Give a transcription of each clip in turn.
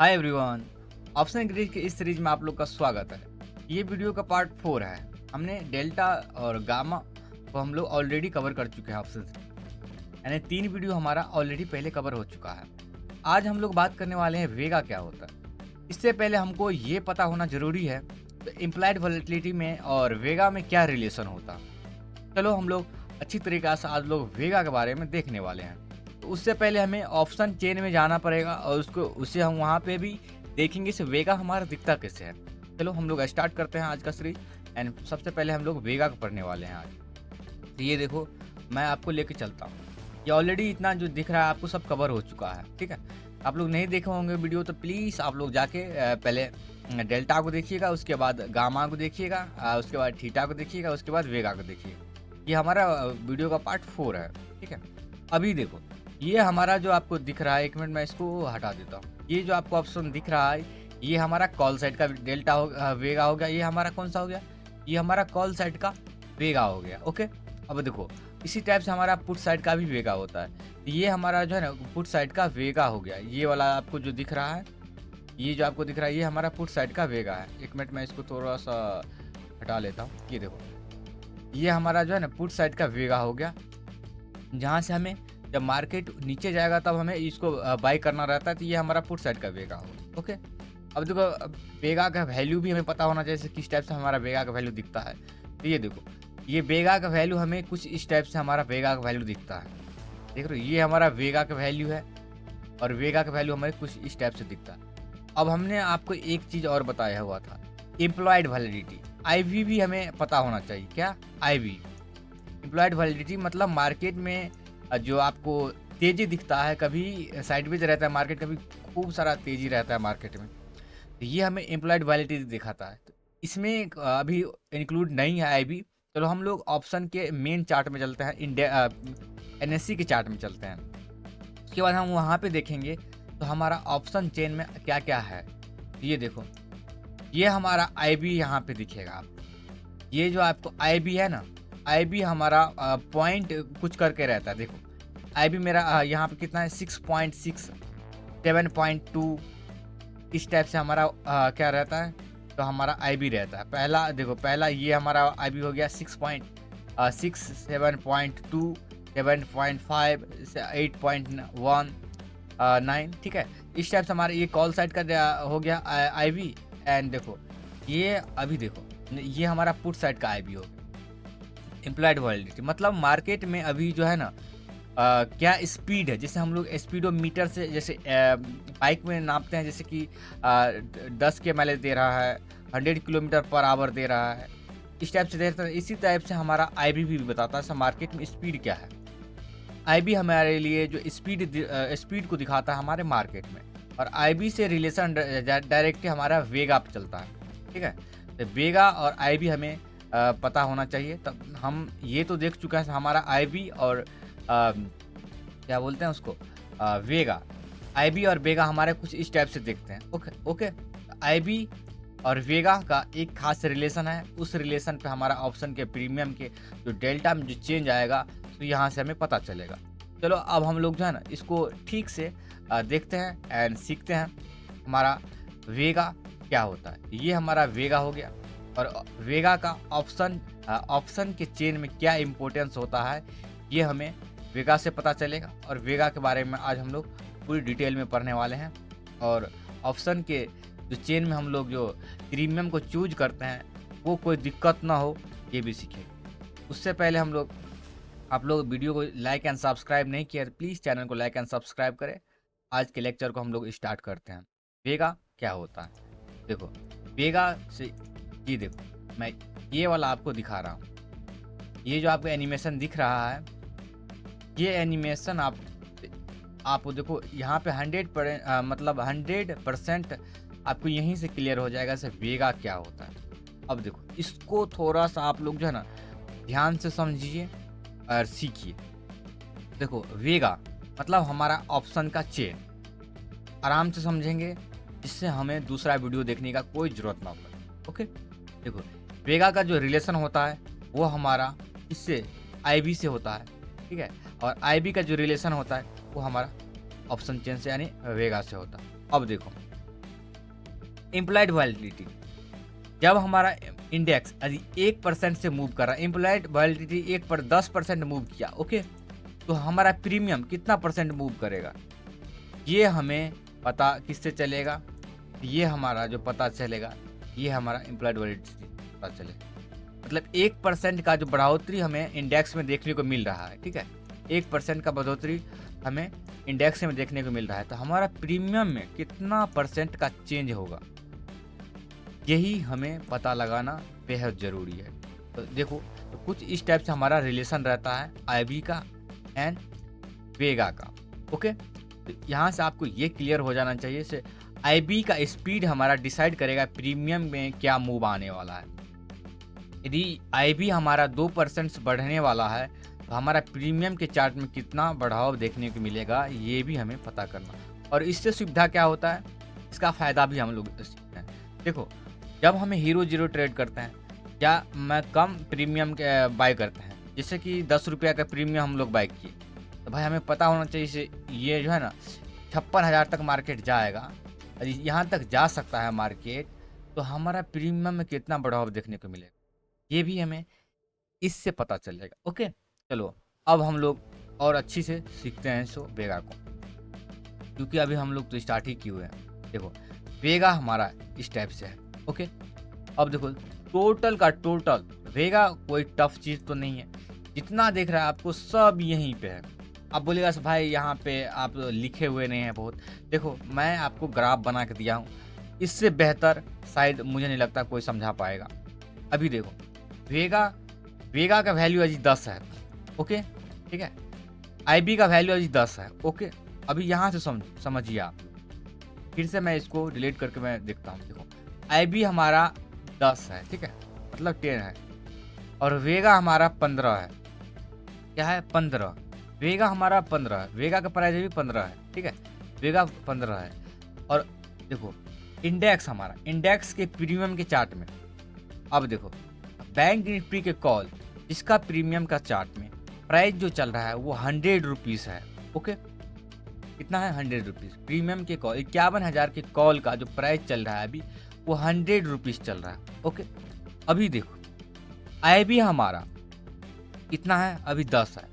Hi everyone. Option grid के इस series में आप लोग का स्वागत है। ये वीडियो का पार्ट 4 है। हमने डेल्टा और गामा को हम लोग ऑलरेडी कवर कर चुके हैं ऑप्शन से, यानी 3 वीडियो हमारा ऑलरेडी पहले कवर हो चुका है। आज हम लोग बात करने वाले हैं वेगा क्या होता है। इससे पहले हमको ये पता होना जरूरी है तो इम्प्लाइड वॉलेटिलिटी में और वेगा में क्या रिलेशन होता है। चलो हम लोग अच्छी तरीके से आज लोग वेगा के बारे में देखने वाले हैं। तो उससे पहले हमें ऑप्शन चेन में जाना पड़ेगा और उससे हम वहाँ पे भी देखेंगे इस वेगा हमारा दिखता कैसे है। चलो हम लोग स्टार्ट करते हैं आज का सीरीज। एंड सबसे पहले हम लोग वेगा को पढ़ने वाले हैं आज। तो ये देखो, मैं आपको लेके चलता हूँ। ये ऑलरेडी इतना जो दिख रहा है आपको सब कवर हो चुका है, ठीक है। आप लोग नहीं देखे होंगे वीडियो तो प्लीज़ आप लोग जाके पहले डेल्टा को देखिएगा, उसके बाद गामा को देखिएगा, उसके बाद थीटा को देखिएगा, उसके बाद वेगा को देखिएगा। ये हमारा वीडियो का पार्ट 4 है, ठीक है। अभी देखो, ये हमारा जो आपको दिख रहा है, एक मिनट मैं इसको हटा देता हूँ। ये जो आपको ऑप्शन दिख रहा है, ये हमारा कॉल साइड का डेल्टा वेगा हो गया। ये हमारा कौन सा हो गया? ये हमारा कॉल साइड का वेगा हो गया, ओके। अब देखो, इसी टाइप से हमारा पुट साइड का भी वेगा होता है। ये हमारा जो है ना पुट साइड का वेगा हो गया। ये वाला आपको जो दिख रहा है, ये जो आपको दिख रहा है, ये हमारा पुट साइड का वेगा है। एक मिनट मैं इसको थोड़ा सा हटा लेता हूँ। ये देखो, ये हमारा जो है ना पुट साइड का वेगा हो गया, जहाँ से हमें जब मार्केट नीचे जाएगा तब हमें इसको बाई करना रहता है। तो ये हमारा पुट साइड का वेगा होगा, ओके। अब देखो, वेगा का वैल्यू भी हमें पता होना चाहिए, किस टाइप से हमारा वेगा का वैल्यू दिखता है। तो ये देखो, ये वेगा का वैल्यू हमें कुछ इस टाइप से हमारा वेगा का वैल्यू दिखता है। देख रहे हो, ये हमारा वेगा का वैल्यू है और वेगा का वैल्यू हमें कुछ इस टाइप से दिखता है। अब हमने आपको एक चीज़ और बताया हुआ था, एम्प्लॉयड वैलिडिटी, आईवी भी हमें पता होना चाहिए। क्या? आईवी, एम्प्लॉयड वैलिडिटी मतलब मार्केट में जो आपको तेजी दिखता है, कभी साइडवेज रहता है मार्केट, कभी खूब सारा तेजी रहता है मार्केट में। तो ये हमें एम्प्लॉयड वैलिडिटी दिखाता है। तो इसमें अभी इंक्लूड नहीं है आईबी। चलो हम लोग ऑप्शन के मेन चार्ट में चलते हैं, एनएससी के चार्ट में चलते हैं। उसके बाद हम वहाँ पे देखेंगे तो हमारा ऑप्शन चेन में क्या क्या है। तो ये देखो, ये हमारा आईबी यहाँ पे दिखेगा आपको। ये जो आपको आईबी है ना, आईबी हमारा पॉइंट कुछ करके रहता है। देखो, आईबी मेरा यहाँ पे कितना है, 6.6, 7.2, इस टाइप से हमारा क्या रहता है। तो हमारा आईबी रहता है। पहला देखो, पहला ये हमारा आईबी हो गया 6.6, 7.2, 7.5, 8.19, ठीक है। इस टाइप से हमारा ये कॉल साइड का हो गया आईबी। एंड देखो, ये अभी देखो, ये हमारा पुट साइड का आईबी हो गया, इम्प्लॉयड वैलिडिटी। मतलब मार्केट में अभी जो है ना क्या स्पीड है, जैसे हम लोग स्पीडोमीटर से जैसे बाइक में नापते हैं, जैसे कि 10 के माइलेज दे रहा है, 100 किलोमीटर पर आवर दे रहा है, इस टाइप से देता है। इसी टाइप से हमारा आईबी भी बताता है मार्केट में स्पीड क्या है। आईबी हमारे लिए जो स्पीड को दिखाता है हमारे मार्केट में, और आईबी से रिलेशन डायरेक्टली हमारा वेगा पे चलता है, ठीक है। तो वेगा और आईबी हमें पता होना चाहिए। तब हम ये तो देख चुके हैं हमारा आईबी और क्या बोलते हैं उसको, वेगा। आईबी और वेगा हमारे कुछ इस टाइप से देखते हैं, ओके ओके। आईबी और वेगा का एक खास रिलेशन है। उस रिलेशन पे हमारा ऑप्शन के प्रीमियम के जो डेल्टा में जो चेंज आएगा, तो यहाँ से हमें पता चलेगा। चलो अब हम लोग जो है ना इसको ठीक से देखते हैं एंड सीखते हैं हमारा वेगा क्या होता है। ये हमारा वेगा हो गया, और वेगा का ऑप्शन के चेन में क्या इम्पोर्टेंस होता है, ये हमें वेगा से पता चलेगा। और वेगा के बारे में आज हम लोग पूरी डिटेल में पढ़ने वाले हैं। और ऑप्शन के जो चेन में हम लोग जो प्रीमियम को चूज करते हैं, वो कोई दिक्कत ना हो, ये भी सीखेंगे। उससे पहले आप लोग वीडियो को लाइक एंड सब्सक्राइब नहीं किया तो प्लीज़ चैनल को लाइक एंड सब्सक्राइब करें। आज के लेक्चर को हम लोग स्टार्ट करते हैं। वेगा क्या होता है? देखो, वेगा से ये देखो, मैं ये वाला आपको दिखा रहा हूँ। ये जो आपको एनिमेशन दिख रहा है, ये एनिमेशन आप देखो यहाँ पे 100% आपको यहीं से क्लियर हो जाएगा से वेगा क्या होता है। अब देखो, इसको थोड़ा सा आप लोग जो है ना ध्यान से समझिए और सीखिए। देखो, वेगा मतलब हमारा ऑप्शन का चेन। आराम से समझेंगे, जिससे हमें दूसरा वीडियो देखने का कोई ज़रूरत ना पड़े, ओके। देखो, वेगा का जो रिलेशन होता है वो हमारा इससे आईबी से होता है, ठीक है। और आईबी का जो रिलेशन होता है वो हमारा ऑप्शन चेन से यानी वेगा से होता है। अब देखो, एम्प्लॉयड वॉलेटिलिटी, जब हमारा इंडेक्स यदि 1% से मूव कर रहा है, एम्प्लॉयड वॉलेटिलिटी 10% मूव किया, ओके, तो हमारा प्रीमियम कितना परसेंट मूव करेगा, ये हमें पता किससे चलेगा, ये हमारा जो पता चलेगा, ये हमारा एम्प्लॉयड वॉलेटिलिटी पता चलेगा। मतलब 1% का जो बढ़ोतरी हमें इंडेक्स में देखने को मिल रहा है, ठीक है, 1% का बढ़ोतरी हमें इंडेक्स में देखने को मिल रहा है, तो हमारा प्रीमियम में कितना परसेंट का चेंज होगा, यही हमें पता लगाना बेहद ज़रूरी है। तो देखो, तो कुछ इस टाइप से हमारा रिलेशन रहता है आईबी का एंड वेगा का, ओके। तो यहाँ से आपको ये क्लियर हो जाना चाहिए से आईबी का स्पीड हमारा डिसाइड करेगा प्रीमियम में क्या मूव आने वाला है। यदि आईबी हमारा 2% बढ़ने वाला है तो हमारा प्रीमियम के चार्ट में कितना बढ़ाव देखने को मिलेगा, ये भी हमें पता करना। और इससे सुविधा क्या होता है, इसका फ़ायदा भी हम लोग सीखते हैं। देखो, जब हमें हीरो जीरो ट्रेड करते हैं या मैं कम प्रीमियम के बाय करते हैं, जैसे कि 10 रुपये का प्रीमियम हम लोग बाय किए, तो भाई हमें पता होना चाहिए से ये जो है ना 56,000 तक मार्केट जाएगा, यदि यहाँ तक जा सकता है मार्केट, तो हमारा प्रीमियम में कितना बढ़ाव देखने को मिलेगा, ये भी हमें इससे पता चलेगा, ओके। चलो अब हम लोग और अच्छी से सीखते हैं सो वेगा को, क्योंकि अभी हम लोग तो स्टार्ट ही किए हुए हैं। देखो, वेगा हमारा इस टाइप से है, ओके। अब देखो, टोटल का टोटल वेगा कोई टफ चीज़ तो नहीं है, जितना देख रहा है आपको सब यहीं पे है। आप बोलेगा भाई यहाँ पे आप लिखे हुए नहीं हैं बहुत, देखो मैं आपको ग्राफ बना के दिया हूँ, इससे बेहतर शायद मुझे नहीं लगता कोई समझा पाएगा। अभी देखो, वेगा का वैल्यू अजी 10 है, ओके, ठीक है, आईबी का वैल्यू अजी 10 है, ओके। अभी यहाँ से समझिए आप, फिर से मैं इसको डिलीट करके मैं देखता हूँ। देखो, आईबी हमारा 10 है, ठीक है, मतलब 10 है, और वेगा हमारा 15 है। क्या है, 15। वेगा हमारा 15 है, वेगा का प्राइस भी 15 है, ठीक है, वेगा 15 है। और देखो, इंडेक्स हमारा, इंडेक्स के प्रीमियम के चार्ट में, अब देखो बैंक निफ्टी के कॉल, जिसका प्रीमियम का चार्ट में प्राइस जो चल रहा है वो 100 रुपीज़ है, ओके। कितना है, 100 रुपीज़। प्रीमियम के कॉल 51,000 के कॉल का जो प्राइस चल रहा है अभी वो 100 रुपीज़ चल रहा है, ओके। अभी देखो, आईबी हमारा कितना है, अभी 10 है,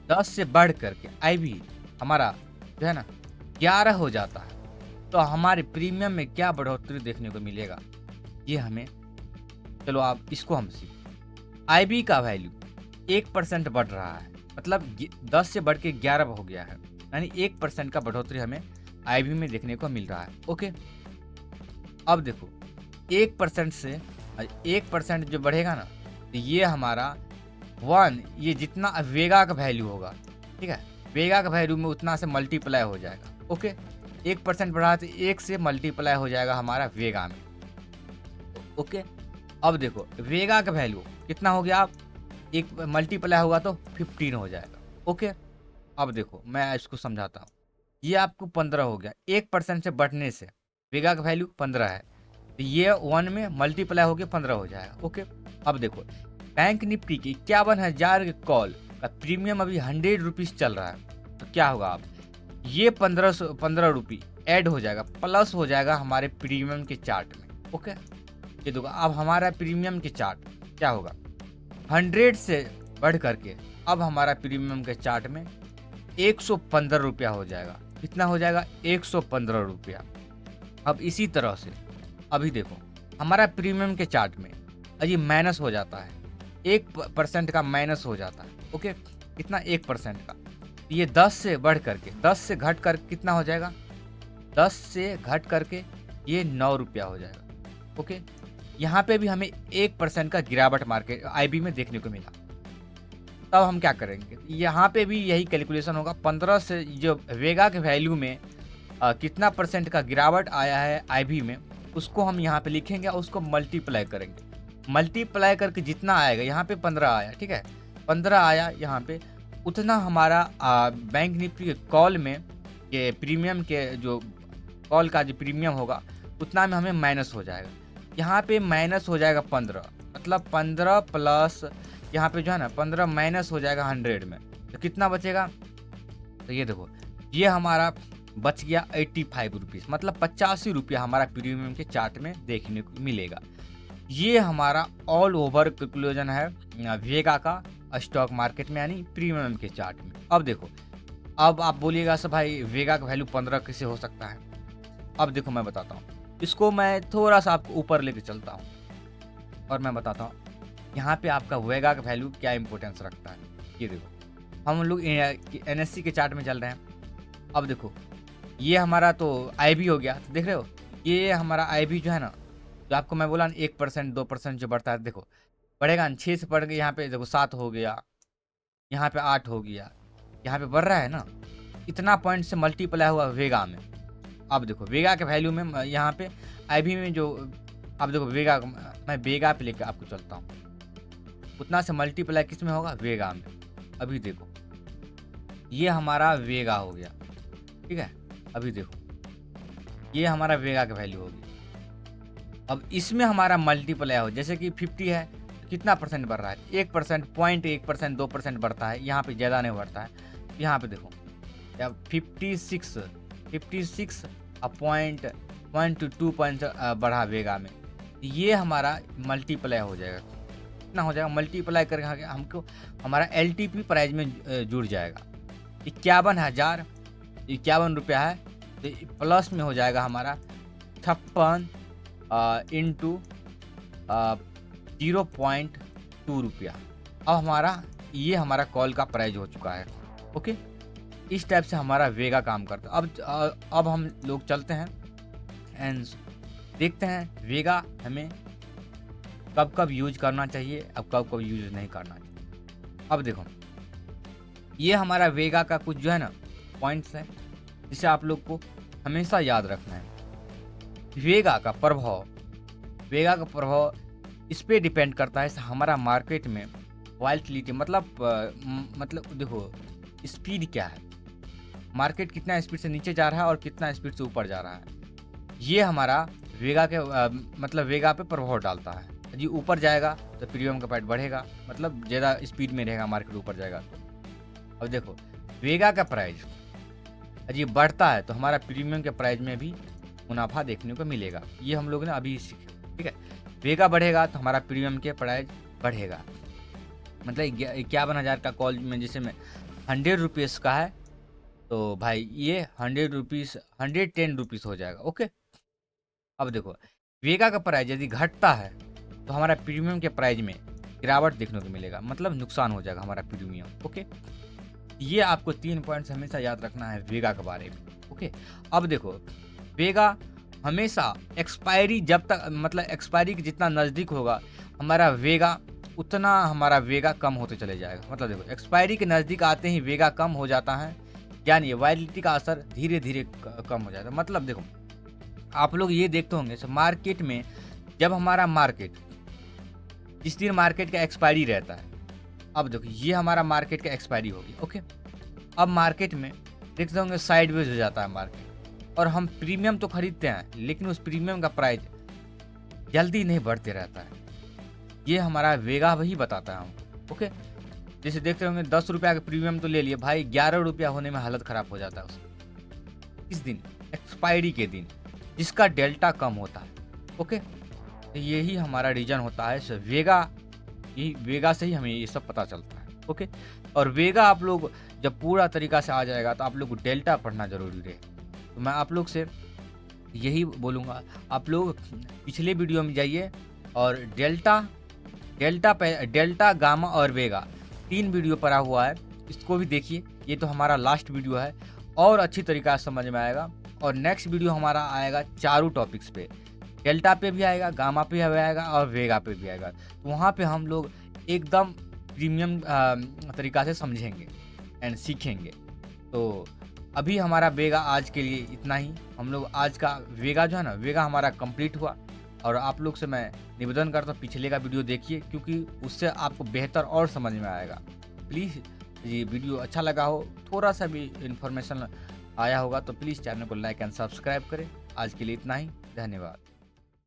10 से बढ़ करके आईबी हमारा जो है ना 11 हो जाता है, तो हमारे प्रीमियम में क्या बढ़ोतरी देखने को मिलेगा, ये हमें, चलो आप इसको हम सीखें। आईबी का वैल्यू 1% बढ़ रहा है, मतलब 10 से बढ़ के 11 हो गया है, यानी 1% का बढ़ोतरी हमें आईबी में देखने को मिल रहा है, ओके। अब देखो, 1% से 1% जो बढ़ेगा ना, तो ये हमारा 1, ये जितना वेगा का वैल्यू होगा, ठीक है, वेगा का वैल्यू में उतना से मल्टीप्लाई हो जाएगा, ओके। 1% बढ़ा तो 1 से मल्टीप्लाई हो जाएगा हमारा वेगा में, ओके। अब देखो, वेगा का वैल्यू कितना हो गया, आप 1 मल्टीप्लाई होगा तो 15 हो जाएगा, ओके। अब देखो मैं इसको समझाता हूँ, ये आपको 15 हो गया, 1% से बढ़ने से वेगा का वैल्यू 15 है, तो ये 1 में मल्टीप्लाई होकर 15 हो जाएगा, ओके। अब देखो, बैंक निफ्टी की 51,000 के कॉल का प्रीमियम अभी 100 रुपीज़ चल रहा है, तो क्या होगा, आप ये 15 रुपये ऐड हो जाएगा, प्लस हो जाएगा हमारे प्रीमियम के चार्ट में, ओके। ये देखो, अब हमारा प्रीमियम के चार्ट क्या होगा, 100 से बढ़ करके अब हमारा प्रीमियम के चार्ट में 115 रुपया हो जाएगा। कितना हो जाएगा, 115 रुपया। अब इसी तरह से अभी देखो, हमारा प्रीमियम के चार्ट में अजी माइनस हो जाता है, 1% का माइनस हो जाता है, ओके। कितना, 1% का, ये 10 से बढ़ करके 10 से घट कर कितना हो जाएगा, 10 से घट करके ये 9 रुपया हो जाएगा, ओके। यहाँ पे भी हमें 1% का गिरावट मार्केट आईबी में देखने को मिला। तब हम क्या करेंगे, यहाँ पे भी यही कैलकुलेशन होगा, 15 से जो वेगा के वैल्यू में कितना परसेंट का गिरावट आया है आईबी में, उसको हम यहाँ पे लिखेंगे और उसको मल्टीप्लाई करेंगे। मल्टीप्लाई करके जितना आएगा, यहाँ पे 15 आया, ठीक है, 15 आया यहाँ पे, उतना हमारा बैंक निफ्टी के कॉल में ये प्रीमियम के जो कॉल का जो प्रीमियम होगा उतना में हमें माइनस हो जाएगा। यहाँ पे माइनस हो जाएगा 15, मतलब 15 प्लस यहाँ पे जो है ना 15 माइनस हो जाएगा 100 में, तो कितना बचेगा, तो ये देखो, ये हमारा बच गया 85 रुपीज़, मतलब 85 रुपया हमारा प्रीमियम के चार्ट में देखने को मिलेगा। ये हमारा ऑल ओवर कंक्लूजन है वेगा का स्टॉक मार्केट में, यानी प्रीमियम के चार्ट में। अब देखो, अब आप बोलिएगा सर भाई वेगा का वैल्यू 15 कैसे हो सकता है? अब देखो मैं बताता हूँ, इसको मैं थोड़ा सा आपको ऊपर लेके चलता हूँ और मैं बताता हूँ यहाँ पे आपका वेगा का वैल्यू क्या इंपॉर्टेंस रखता है। ये देखो, हम लोग NSE के चार्ट में चल रहे हैं। अब देखो, ये हमारा तो IB हो गया, तो देख रहे हो ये हमारा IB जो है ना, जो आपको मैं बोला 1% 2% जो बढ़ता है, देखो बढ़ेगा ना, 6 से बढ़ गया, यहाँ पे देखो 7 हो गया, यहाँ पे 8 हो गया, यहाँ पे बढ़ रहा है ना, इतना पॉइंट से मल्टीप्लाई हुआ वेगा में। अब देखो वेगा के वैल्यू में यहाँ पे IB में जो, अब देखो वेगा, मैं वेगा पे लेकर आपको चलता हूँ, उतना से मल्टीप्लाई किस में होगा? वेगा में। अभी देखो ये हमारा वेगा हो गया, ठीक है। अभी देखो ये हमारा वेगा का वैल्यू होगी। अब इसमें हमारा मल्टीप्लाई हो, जैसे कि 50 है, कितना परसेंट बढ़ रहा है? 1%, 0.1%, 2% बढ़ता है, यहाँ पे ज़्यादा नहीं बढ़ता है। यहाँ पे देखो 56 पॉइंट 2 पॉइंट बढ़ा वेगा में, ये हमारा मल्टीप्लाई हो जाएगा। कितना हो जाएगा? मल्टीप्लाई करके हमको हमारा LTP प्राइस में जुड़ जाएगा। 51 रुपया है, तो प्लस में हो जाएगा हमारा 56 इंटू 0.2 रुपया। अब हमारा ये हमारा कॉल का प्राइस हो चुका है। ओके, इस टाइप से हमारा वेगा काम करता है। अब हम लोग चलते हैं एंड देखते हैं वेगा हमें कब कब यूज करना चाहिए, अब कब कब यूज नहीं करना चाहिए। अब देखो ये हमारा वेगा का कुछ जो है ना पॉइंट्स है, जिसे आप लोग को हमेशा याद रखना है। वेगा का प्रभाव इस पे डिपेंड करता है हमारा मार्केट में वॉलेटिलिटी, मतलब देखो स्पीड क्या है, मार्केट कितना स्पीड से नीचे जा रहा है और कितना स्पीड से ऊपर जा रहा है, ये हमारा वेगा के मतलब वेगा पे प्रभाव डालता है। जी ऊपर जाएगा तो प्रीमियम का प्राइस बढ़ेगा, मतलब ज़्यादा स्पीड में रहेगा, मार्केट ऊपर जाएगा तो। अब देखो वेगा का प्राइस जी बढ़ता है तो हमारा प्रीमियम के प्राइस में भी मुनाफा देखने को मिलेगा। ये हम लोग ने अभी सीखे, ठीक है। वेगा बढ़ेगा तो हमारा प्रीमियम के प्राइस बढ़ेगा, मतलब 51,000 का कॉल में जैसे में 100 रुपीज़ का है, तो भाई ये 110 रुपीज़ हो जाएगा। ओके, अब देखो वेगा का प्राइस यदि घटता है तो हमारा प्रीमियम के प्राइस में गिरावट देखने को मिलेगा, मतलब नुकसान हो जाएगा हमारा प्रीमियम। ओके, ये आपको 3 पॉइंट्स हमेशा याद रखना है वेगा के बारे में। ओके, अब देखो वेगा हमेशा एक्सपायरी जब तक, मतलब एक्सपायरी के जितना नज़दीक होगा हमारा वेगा, उतना हमारा वेगा कम होते चले जाएगा। मतलब देखो एक्सपायरी के नज़दीक आते ही वेगा कम हो जाता है, यानी वॉलेटिलिटी का असर धीरे धीरे कम हो जाता है। मतलब देखो आप लोग ये देखते होंगे मार्केट में, जब हमारा मार्केट जिस दिन मार्केट का एक्सपायरी रहता है, अब देखो ये हमारा मार्केट का एक्सपायरी होगी। ओके, अब मार्केट में देखते होंगे साइडवेज हो जाता है मार्केट, और हम प्रीमियम तो खरीदते हैं लेकिन उस प्रीमियम का प्राइस जल्दी नहीं बढ़ते रहता है। ये हमारा वेगा वही बताता है हमको। ओके, जैसे देखते होंगे 10 रुपया का प्रीमियम तो ले लिए भाई, 11 रुपया होने में हालत ख़राब हो जाता है उसका, इस दिन एक्सपायरी के दिन, जिसका डेल्टा कम होता है। ओके, तो यही हमारा रीजन होता है वेगा से ही हमें ये सब पता चलता है। ओके, और वेगा आप लोग जब पूरा तरीका से आ जाएगा तो आप लोग को डेल्टा पढ़ना जरूरी है। तो मैं आप लोग से यही बोलूँगा, आप लोग पिछले वीडियो में जाइए और डेल्टा गामा और वेगा 3 वीडियो पड़ा हुआ है, इसको भी देखिए। ये तो हमारा लास्ट वीडियो है, और अच्छी तरीक़ा से समझ में आएगा। और नेक्स्ट वीडियो हमारा आएगा चारों टॉपिक्स पे, डेल्टा पे भी आएगा, गामा पे भी आएगा और वेगा पे भी आएगा। तो वहाँ पे हम लोग एकदम प्रीमियम तरीक़ा से समझेंगे एंड सीखेंगे। तो अभी हमारा वेगा आज के लिए इतना ही। हम लोग आज का वेगा जो है ना, वेगा हमारा कंप्लीट हुआ। और आप लोग से मैं निवेदन करता हूँ पिछले का वीडियो देखिए, क्योंकि उससे आपको बेहतर और समझ में आएगा। प्लीज़ ये वीडियो अच्छा लगा हो, थोड़ा सा भी इन्फॉर्मेशन आया होगा तो प्लीज़ चैनल को लाइक एंड सब्सक्राइब करें। आज के लिए इतना ही, धन्यवाद।